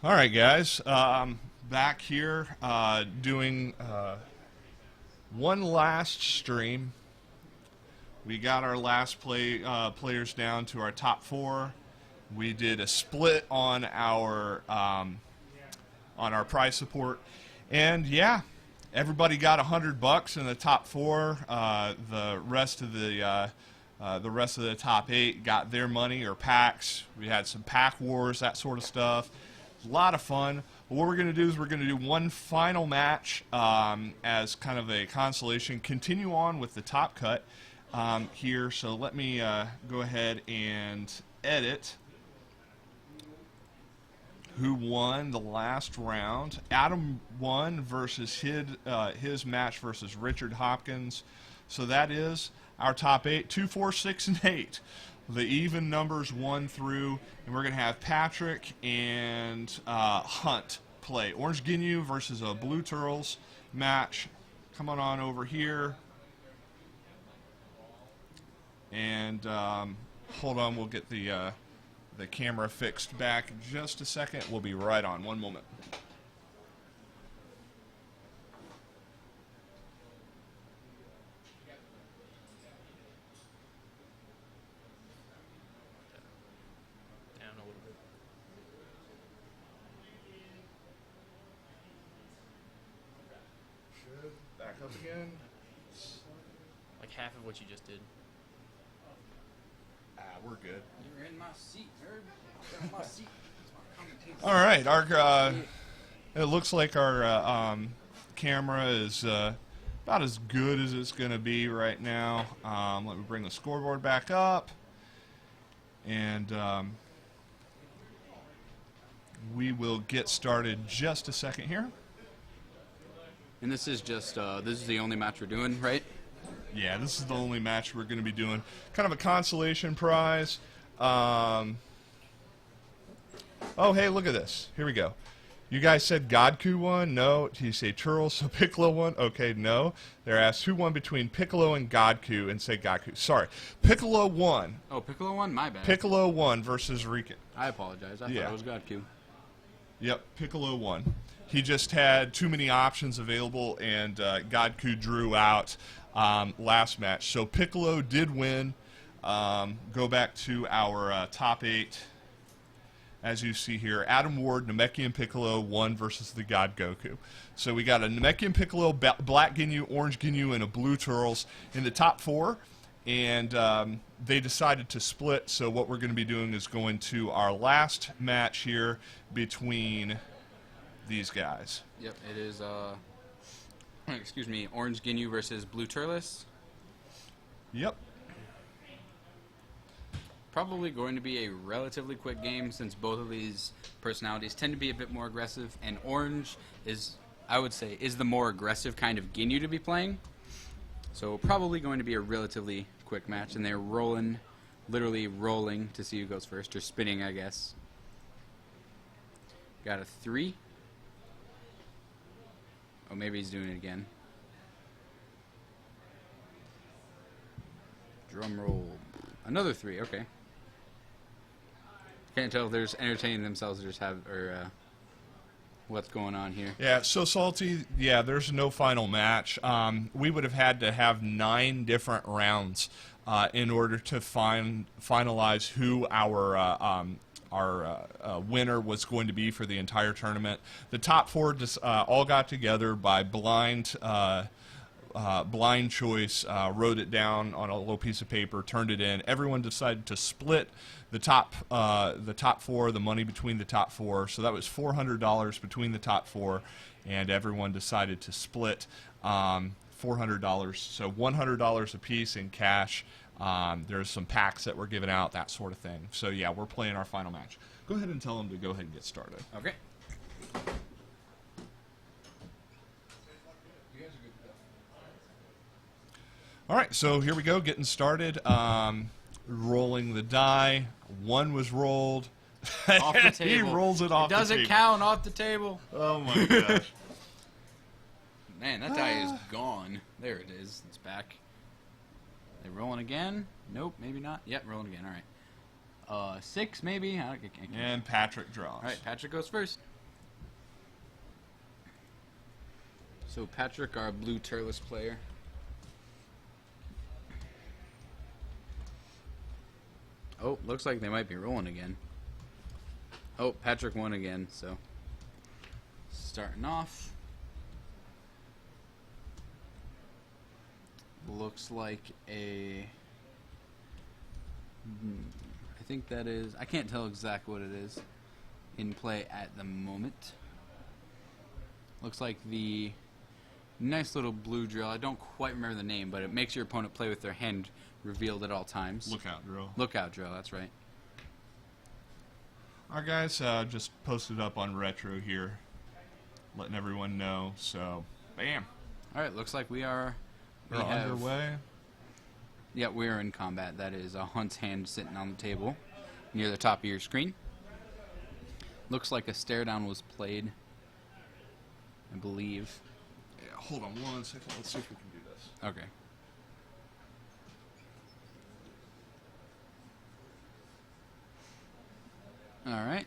All right, guys. Back here doing one last stream. We got our last players down to our top 4. We did a split on our prize support, and yeah, everybody got $100 in the top 4. The rest of the top 8 got their money or packs. We had some pack wars, that sort of stuff. A lot of fun. But what we're going to do is we're going to do one final match as kind of a consolation. Continue on with the top cut here. So let me go ahead and edit who won the last round. Adam won versus his match versus Richard Hopkins. So that is our top 8, 2, 4, 6, and 8. The even numbers 1 through, and we're going to have Patrick and Hunt play. Orange Ginyu versus a Blue Turles match. Come on over here. And hold on, we'll get the camera fixed back in just a second. We'll be right on. One moment. Back up again. Like half of what you just did. We're good. You're in my seat, nerd. You're in my seat. All right, it looks like our camera is about as good as it's going to be right now. Let me bring the scoreboard back up, and we will get started just a second here. And this is just this is the only match we're doing, right? Yeah, this is the only match we're going to be doing. Kind of a consolation prize. Oh, hey, look at this. Here we go. You guys said Godku won? No. You say Turles, so Piccolo won? Okay, no. They're asked who won between Piccolo and Godku, and say Godku. Sorry. Piccolo won. Oh, Piccolo won? My bad. Piccolo won versus Riken. I apologize. I thought it was Godku. Yep, Piccolo won. He just had too many options available, and Godku drew out last match. So Piccolo did win. Go back to our top 8. As you see here, Adam Ward, Namekian Piccolo won versus the God Goku. So we got a Namekian Piccolo, Black Ginyu, Orange Ginyu, and a Blue Turles in the top 4. And they decided to split. So what we're going to be doing is going to our last match here between these guys. Yep, it is, excuse me, Orange Ginyu versus Blue Turles. Yep. Probably going to be a relatively quick game since both of these personalities tend to be a bit more aggressive, and Orange is, I would say, is the more aggressive kind of Ginyu to be playing. So probably going to be a relatively quick match, and they're rolling, literally rolling to see who goes first, or spinning, I guess. Got a 3. Oh, maybe he's doing it again. Drum roll. Another 3, okay. Can't tell if they're just entertaining themselves or just what's going on here. Yeah, so Salty, yeah, there's no final match. We would have had to have 9 different rounds in order to finalize who our winner was going to be for the entire tournament. The top 4 just, all got together by blind choice, wrote it down on a little piece of paper, turned it in. Everyone decided to split the top 4, the money between the top 4. So that was $400 between the top 4, and everyone decided to split $400. So $100 a piece in cash. There's some packs that were given out, that sort of thing. So yeah, we're playing our final match. Go ahead and tell them to go ahead and get started. Okay. All right, so here we go, getting started. Rolling the die. 1 was rolled. Off the table. He rolls it off the table. Doesn't count off the table. Oh my gosh. Man, that die is gone. There it is. It's back. They rolling again? Nope, maybe not. Yep, rolling again. All right. 6 maybe. And Patrick draws. All right, Patrick goes first. So Patrick, our blue Turles player. Oh, looks like they might be rolling again. Oh, Patrick won again, so starting off. Looks like a... I think that is... I can't tell exactly what it is in play at the moment. Looks like the nice little blue drill. I don't quite remember the name, but it makes your opponent play with their hand revealed at all times. Lookout drill. Lookout drill, that's right. Our guys just posted up on Retro here, letting everyone know. So, bam. All right, looks like we are... We're underway. Yeah, we are in combat. That is a Hunt's hand sitting on the table near the top of your screen. Looks like a stare down was played, I believe. Yeah, hold on 1 second. Let's see if we can do this. Okay. All right.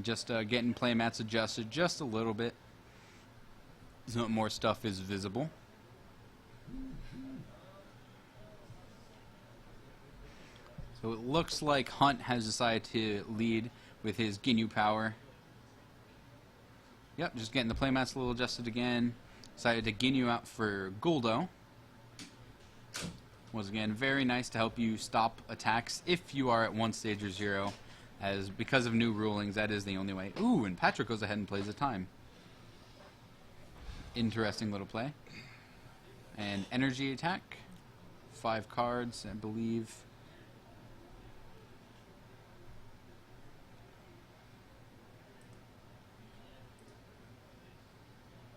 Just getting playmats adjusted just a little bit so more stuff is visible. So it looks like Hunt has decided to lead with his Ginyu power. Yep, just getting the playmats a little adjusted again. Decided to Ginyu out for Guldo. Was again very nice to help you stop attacks if you are at 1 stage or 0. As because of new rulings, that is the only way. Ooh, and Patrick goes ahead and plays a time. Interesting little play. And energy attack. 5 cards, I believe.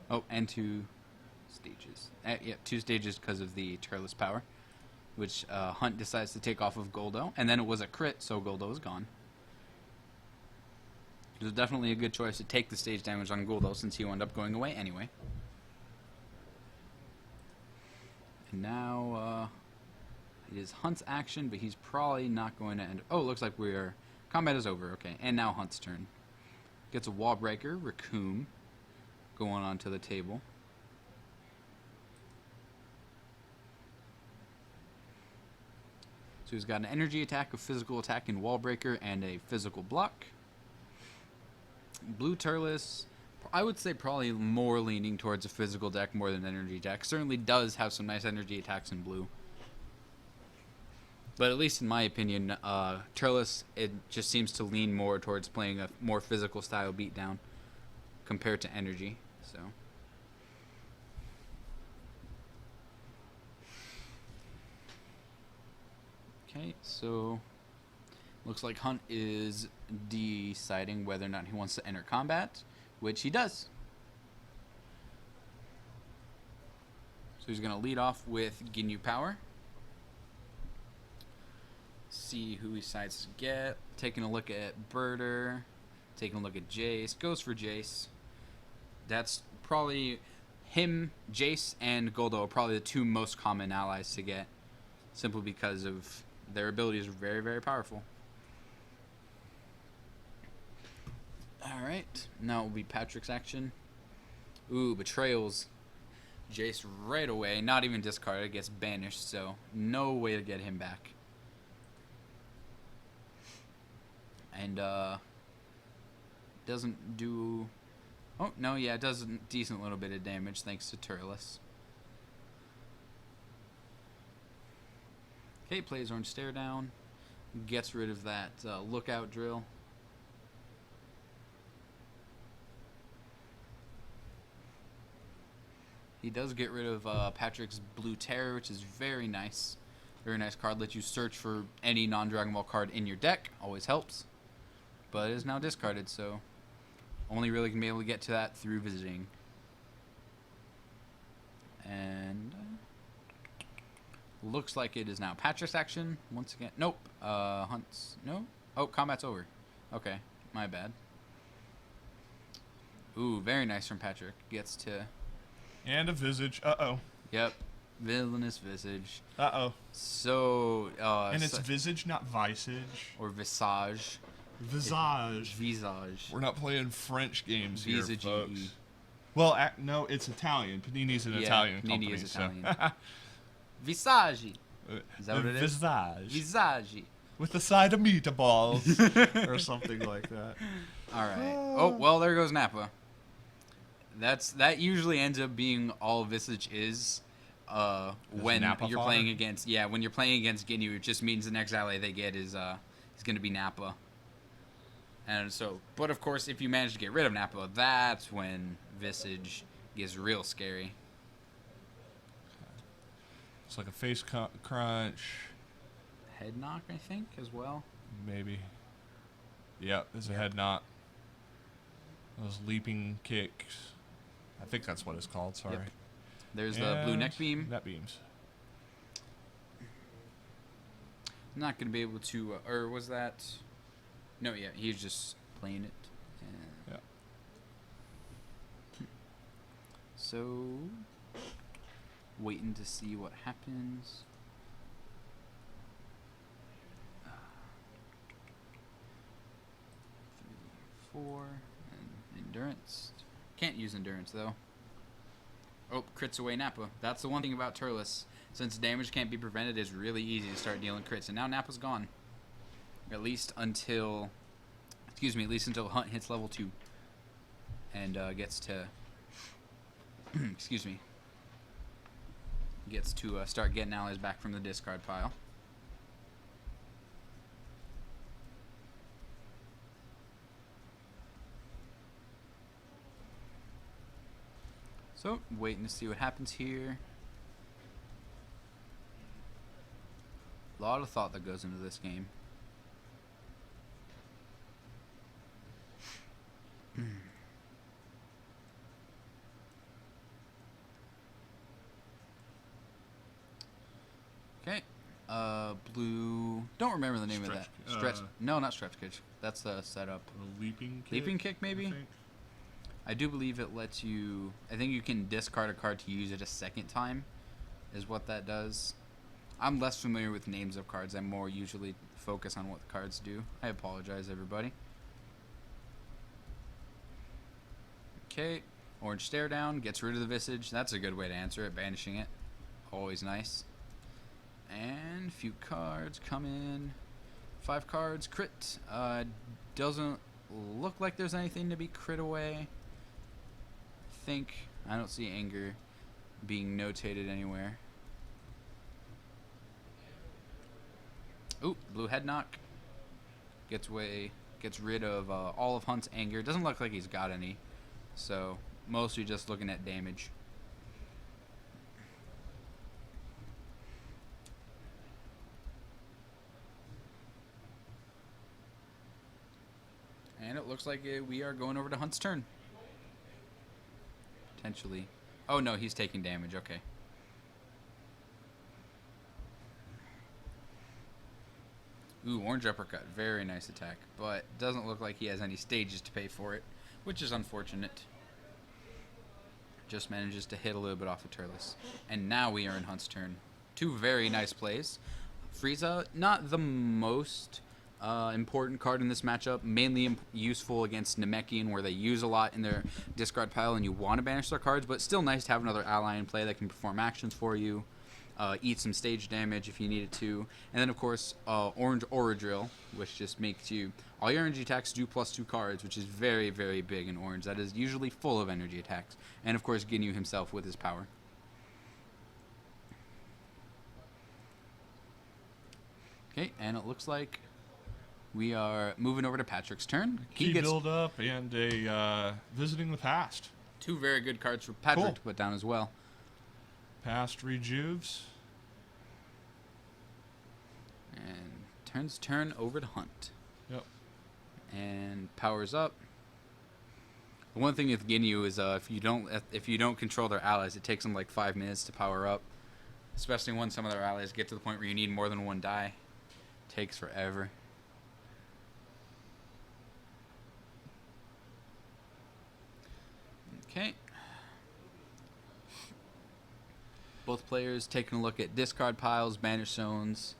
Oh, and 2 stages. Yeah, 2 stages because of the Turles power, which Hunt decides to take off of Guldo. And then it was a crit, so Guldo is gone. It was definitely a good choice to take the stage damage on Guldo since he wound up going away anyway. And now it is Hunt's action, but he's probably not going to end. Oh, it looks like we're... Combat is over, okay. And now Hunt's turn. Gets a wall breaker, Raccoon, going onto the table. So he's got an energy attack, a physical attack, and wall breaker, and a physical block. Blue Turles, I would say probably more leaning towards a physical deck more than energy deck. Certainly does have some nice energy attacks in blue. But at least in my opinion, Turles, it just seems to lean more towards playing a more physical style beatdown compared to energy. So okay, so looks like Hunt is deciding whether or not he wants to enter combat, which he does. So he's going to lead off with Ginyu power. See who he decides to get. Taking a look at Birder. Taking a look at Jace. Goes for Jace. That's probably him, Jace, and Guldo are probably the 2 most common allies to get. Simply because of their abilities are very, very powerful. Alright, now it will be Patrick's action. Ooh, Betrayals. Jace right away, not even discarded, gets banished, so no way to get him back. And, doesn't do... Oh, no, yeah, it does a decent little bit of damage thanks to Turles. Okay, plays Orange Stare Down. Gets rid of that lookout drill. He does get rid of Patrick's Blue Terror, which is very nice. Very nice card. Lets you search for any non-Dragon Ball card in your deck. Always helps. But it is now discarded, so only really can be able to get to that through visiting. And looks like it is now Patrick's action. Once again. Nope. Hunt's. No? Oh, combat's over. Okay. My bad. Ooh, very nice from Patrick. Gets to... And a Visage. Uh-oh. Yep. Villainous Visage. Uh-oh. So, and it's Visage, not Visage. Or Visage. Visage. Visage. We're not playing French games here, folks. Well, no, it's Italian. Panini's an Italian Panini company. is so. Italian. Visaggi. Is that what it is? Visage. Visaggi. With a side of meatballs. or something like that. All right. Oh, well, there goes Nappa. That usually ends up being all Visage is when Nappa you're fodder? playing against when you're playing against Ginyu. It just means the next ally they get is going to be Nappa. And so, but of course, if you manage to get rid of Nappa, that's when Visage gets real scary. It's like a face crunch. Head knock, I think, as well. Maybe. Yeah, there's a head knot. Those leaping kicks. I think that's what it's called, sorry. Yep. There's the blue neck beam. Neck beams. Not going to be able to, or was that? No, yeah, he's just playing it. Yeah. So, waiting to see what happens. 3, 4, and endurance. Can't use endurance though. Oh, crits away Nappa. That's the one thing about Turles. Since damage can't be prevented, it's really easy to start dealing crits. And now Nappa's gone. At least until Hunt hits level 2. And gets to start getting allies back from the discard pile. So, waiting to see what happens here. A lot of thought that goes into this game. Okay. Blue. Don't remember the name of that. No, not stretch kick. That's the setup. A leaping kick? Leaping kick, maybe? I do believe it lets you... I think you can discard a card to use it a second time, is what that does. I'm less familiar with names of cards. I more usually focus on what the cards do. I apologize, everybody. Okay. Orange stare down. Gets rid of the Visage. That's a good way to answer it. Banishing it. Always nice. And a few cards come in. 5 cards. Crit. Doesn't look like there's anything to be crit away. I don't see anger being notated anywhere. Ooh, blue head knock. Gets rid of all of Hunt's anger. Doesn't look like he's got any. So, mostly just looking at damage. And it looks like we are going over to Hunt's turn. Potentially. Oh no, he's taking damage. Okay. Ooh, orange uppercut. Very nice attack. But doesn't look like he has any stages to pay for it, which is unfortunate. Just manages to hit a little bit off of Turles. And now we are in Hunt's turn. 2 very nice plays. Frieza, not the most important card in this matchup, mainly useful against Namekian, where they use a lot in their discard pile and you want to banish their cards, but still nice to have another ally in play that can perform actions for you, eat some stage damage if you need it to. And then of course orange Aura Drill, which just makes you all your energy attacks do +2 cards, which is very, very big in orange. That is usually full of energy attacks. And of course Ginyu himself with his power. Okay, and it looks like we are moving over to Patrick's turn. Key build up and a visiting the past. 2 very good cards for Patrick to put down as well. Past rejuves. And turns turn over to Hunt. Yep. And powers up. The one thing with Ginyu is if you don't control their allies, it takes them like 5 minutes to power up. Especially when some of their allies get to the point where you need more than 1 die. Takes forever. Okay. Both players taking a look at discard piles, banish zones,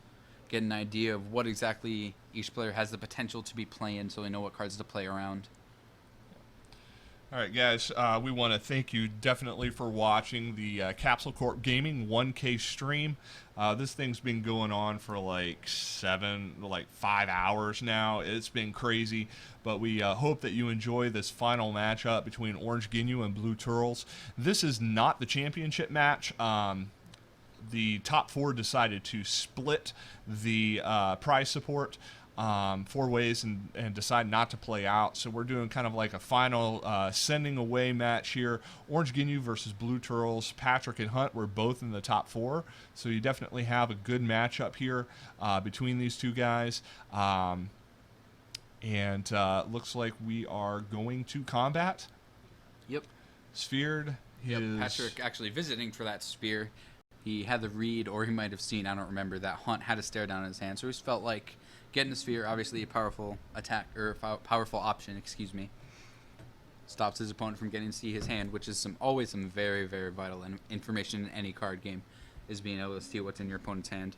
get an idea of what exactly each player has the potential to be playing so they know what cards to play around. All right, guys, we want to thank you definitely for watching the Capsule Corp Gaming 1K stream. This thing's been going on for like 5 hours now. It's been crazy, but we hope that you enjoy this final matchup between Orange Ginyu and Blue Turles. This is not the championship match. The top 4 decided to split the prize support 4 ways and decide not to play out. So we're doing kind of like a final sending away match here. Orange Ginyu versus Blue Turles. Patrick and Hunt were both in the top 4. So you definitely have a good matchup here between these two guys. And looks like we are going to combat. Yep. Sphered. Yep. Patrick actually visiting for that spear. He had the read, or he might have seen, I don't remember, that Hunt had a stare down in his hand. So he felt like getting the sphere, obviously a powerful attack, or powerful option, excuse me. Stops his opponent from getting to see his hand, which is always some very, very vital information in any card game, is being able to see what's in your opponent's hand.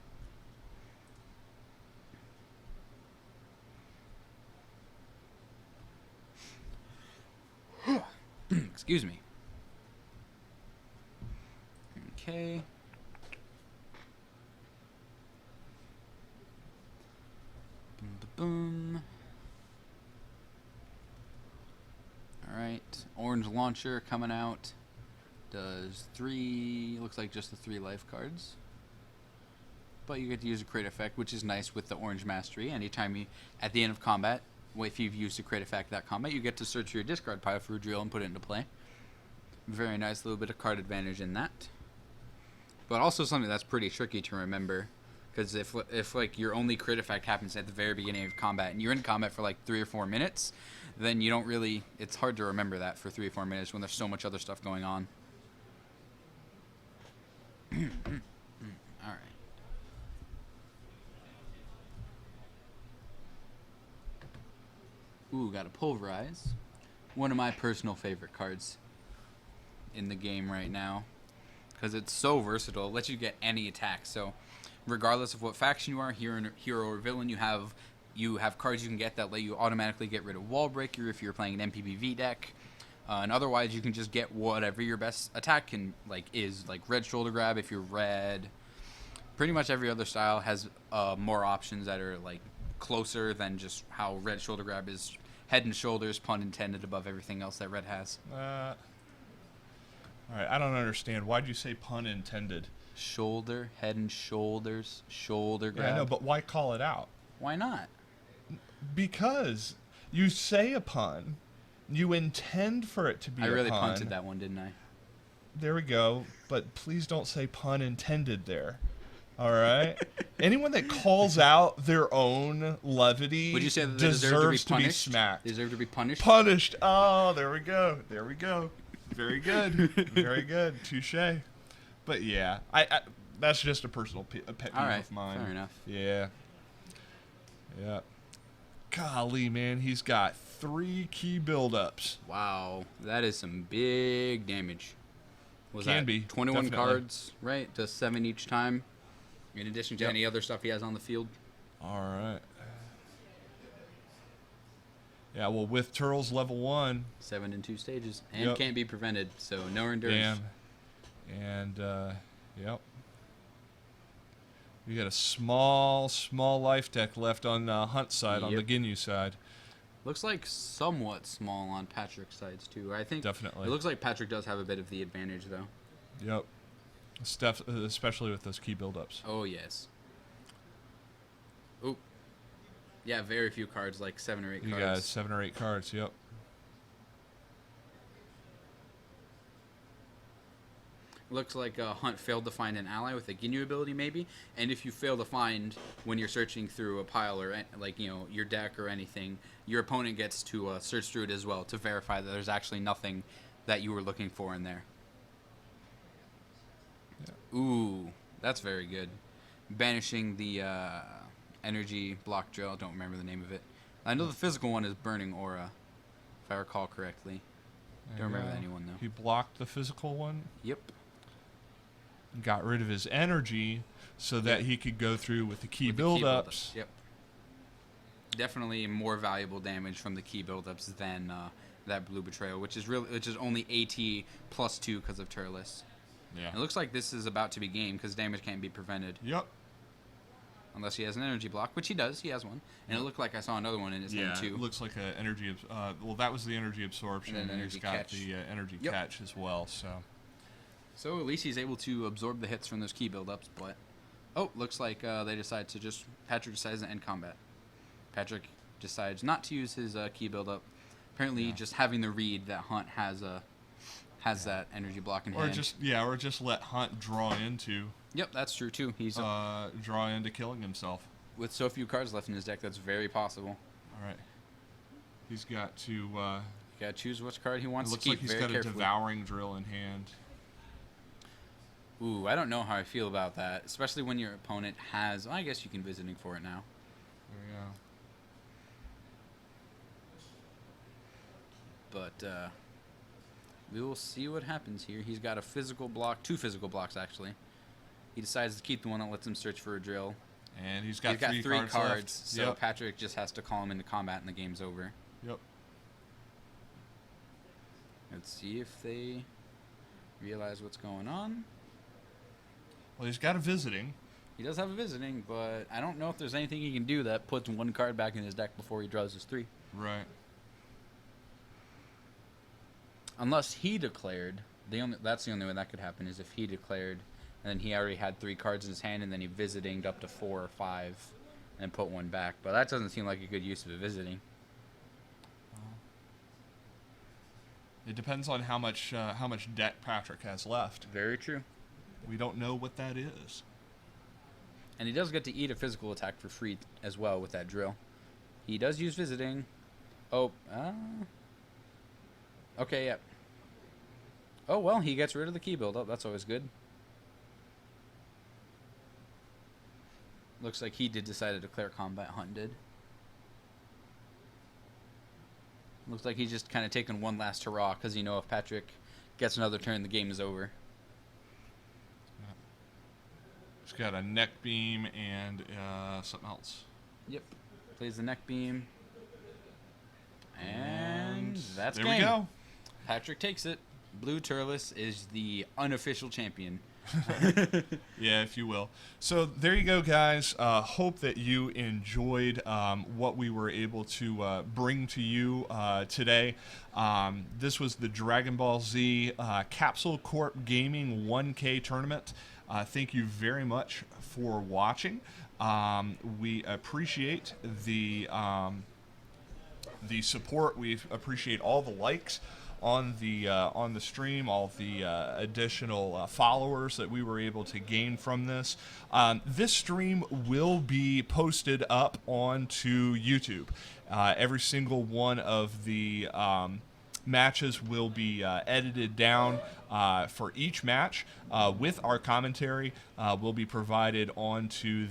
Excuse me. Okay. Boom. Alright, orange launcher coming out. Does 3, looks like just the 3 life cards. But you get to use a crit effect, which is nice with the orange mastery. Anytime you, at the end of combat, if you've used a crit effect that combat, you get to search your discard pile for a drill and put it into play. Very nice, little bit of card advantage in that. But also something that's pretty tricky to remember. Because if like your only crit effect happens at the very beginning of combat and you're in combat for like 3 or 4 minutes, then you don't really, it's hard to remember that for 3 or 4 minutes when there's so much other stuff going on. Alright. Ooh, got a Pulverize. One of my personal favorite cards in the game right now. Because it's so versatile, it lets you get any attack. So regardless of what faction you are, hero or villain, you have cards you can get that let you automatically get rid of Wall Breaker if you're playing an MPBV deck, and otherwise you can just get whatever your best attack is, like Red Shoulder Grab if you're red. Pretty much every other style has more options that are like closer than just how Red Shoulder Grab is head and shoulders, pun intended, above everything else that red has. All right, I don't understand. Why'd you say pun intended? Shoulder, head and shoulders, shoulder grab. Yeah, I know, but why call it out? Why not? Because you say a pun, you intend for it to be a pun. I really punted that one, didn't I? There we go, but please don't say pun intended there. All right? Anyone that calls out their own levity Would you say that they deserves to be smacked. They deserve to be punished? Punished. Oh, there we go. There we go. Very good. Very good. Touche. But yeah, I that's just a personal pet peeve of mine. Fair enough. Yeah. Yeah. Golly, man, he's got 3 key buildups. Wow, that is some big damage. Can be 21 definitely. cards, right? Does 7 each time, in addition to any other stuff he has on the field. All right. Yeah, well, with Turles level 1. 7 in 2 stages, and can't be prevented, so no endurance. Damn. And, yep. We got a small life deck left on the Hunt side, on the Ginyu side. Looks like somewhat small on Patrick's sides, too. I think Definitely. It looks like Patrick does have a bit of the advantage, though. Yep. Especially with those key buildups. Oh, yes. Oh. Yeah, very few cards, like 7 or 8 cards. You got 7 or 8 cards, yep. Looks like Hunt failed to find an ally with a Ginyu ability, maybe. And if you fail to find, when you're searching through a pile or like your deck or anything, your opponent gets to search through it as well to verify that there's actually nothing that you were looking for in there. Yeah. Ooh, that's very good. Banishing the energy block drill. I don't remember the name of it. I know the physical one is Burning Aura, if I recall correctly. Don't remember that one though. He blocked the physical one. Yep. Got rid of his energy so that he could go through with the key buildups. Yep. Definitely more valuable damage from the key buildups than that blue betrayal, which is only AT +2 because of Turles. Yeah. It looks like this is about to be game because damage can't be prevented. Yep. Unless he has an energy block, which he does. He has one. And it looked like I saw another one in his hand, too. It looks like an energy... well, that was the energy absorption, And then he's energy got catch. the energy Yep. catch as well, so... So at least he's able to absorb the hits from those key buildups, but... Oh, looks like they decide to just... Patrick decides to end combat. Patrick decides not to use his key buildup. Apparently, just having the read that Hunt has that energy block in hand. Or just let Hunt draw into... Yep, that's true, too. He's... draw into killing himself. with so few cards left in his deck, that's very possible. All right. He's got to... You gotta choose which card he wants to looks keep like he's very got carefully. a Devouring Drill in hand. Ooh, I don't know how I feel about that, especially when your opponent has... Well, I guess you can Visiting for it now. There we go. But we will see what happens here. He's got a physical block, 2 physical blocks actually. He decides to keep the one that lets him search for a drill. And he's got, three cards left. so Yep. Patrick just has to call him into combat and the game's over. Yep. Let's see if they realize what's going on. Well, he's got a Visiting. He does have a Visiting, but I don't know if there's anything he can do that puts 1 card back in his deck before he draws his 3. Right. Unless he declared, that's the only way that could happen is if he declared, and then he already had 3 cards in his hand, and then he Visitinged up to 4 or 5, and put 1 back. But that doesn't seem like a good use of a Visiting. It depends on how much deck Patrick has left. Very true. We don't know what that is. And he does get to eat a physical attack for free as well with that drill. He does use Visiting. Oh, okay, yep. Oh, well, he gets rid of the key buildup. That's always good. Looks like he did decide to declare combat. Hunt did. Looks like he's just kind of taking one last hurrah because you know if Patrick gets another turn, the game is over. He's got a Neck Beam and something else. Yep. Plays the Neck Beam. And that's there game. we go. Patrick takes it. Blue Turles is the unofficial champion. Yeah, if you will. So there you go, guys. Hope that you enjoyed what we were able to bring to you today. This was the Dragon Ball Z Capsule Corp Gaming 1K tournament. Thank you very much for watching. We appreciate the support. We appreciate all the likes on the stream, all the additional followers that we were able to gain from this. This stream will be posted up onto YouTube. Every single one of the matches will be edited down for each match with our commentary will be provided onto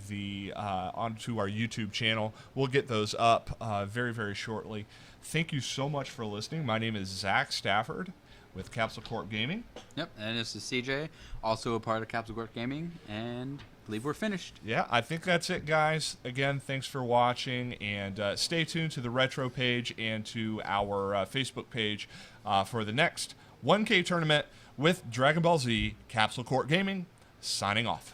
our YouTube channel. We'll get those up very, very shortly. Thank you so much for listening. My name is Zach Stafford with Capsule Corp Gaming. Yep, and this is CJ, also a part of Capsule Corp Gaming, and I believe we're finished. Yeah, I think that's it, guys. Again, thanks for watching, and stay tuned to the Retro page and to our Facebook page for the next 1K tournament with Dragon Ball Z Capsule Corp Gaming. Signing off.